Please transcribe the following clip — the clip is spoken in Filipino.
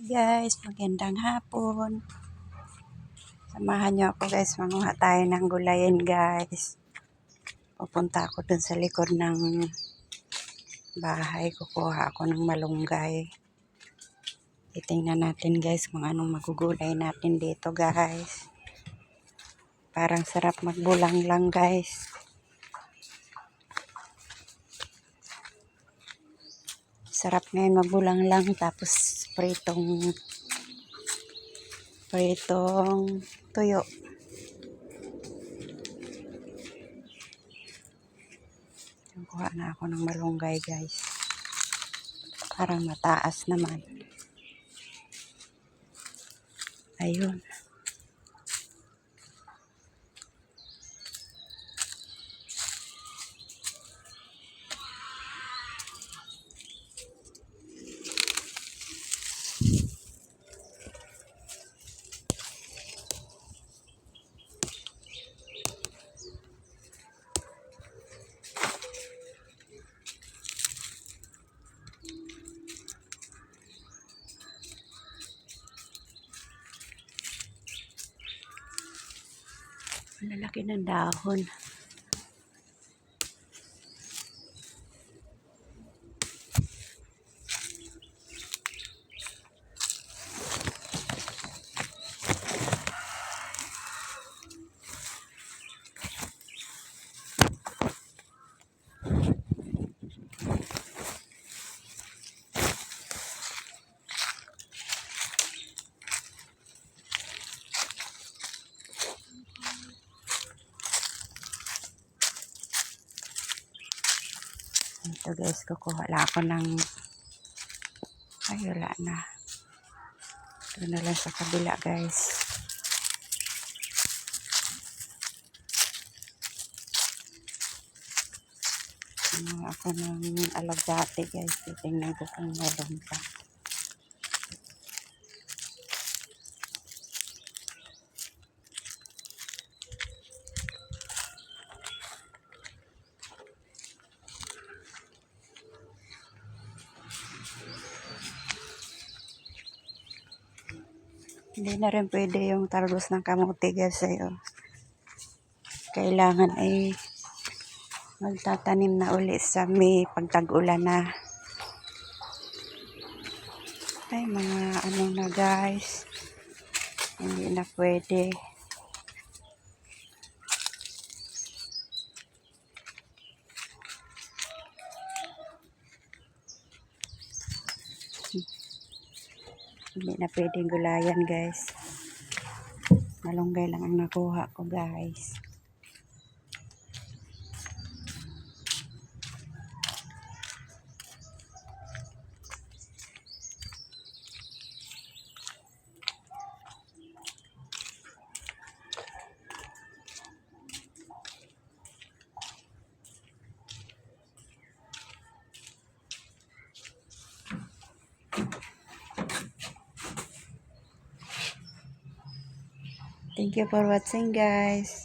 Guys, magandang hapon. Samahan niyo ako guys, manguha tayo ng gulayin guys. Pupunta ako dun sa likod ng bahay, kukuha ako ng malunggay. Titingnan natin guys kung anong magugulay natin dito guys. Parang sarap magbulang lang guys. Sarap ngayon magbulang lang tapos pritong tuyo. Kuha na ako ng malunggay guys. Parang mataas naman. Ayun. Ang lalaki ng dahon. Ito guys, kukuha lang ako ng ay wala na. Ito na lang sa kabila guys. Kuha ako ng alagbati guys. Titingnan ko kung meron pa. Hindi na rin pwede yung talbos ng kamote guys. Kailangan ay magtatanim na uli sa may pagtag-ulan na. Ay mga ano na guys. Hindi na pwede. Hindi na pwedeng gulayan guys. Malunggay lang ang nakuha ko guys. Thank you for watching guys.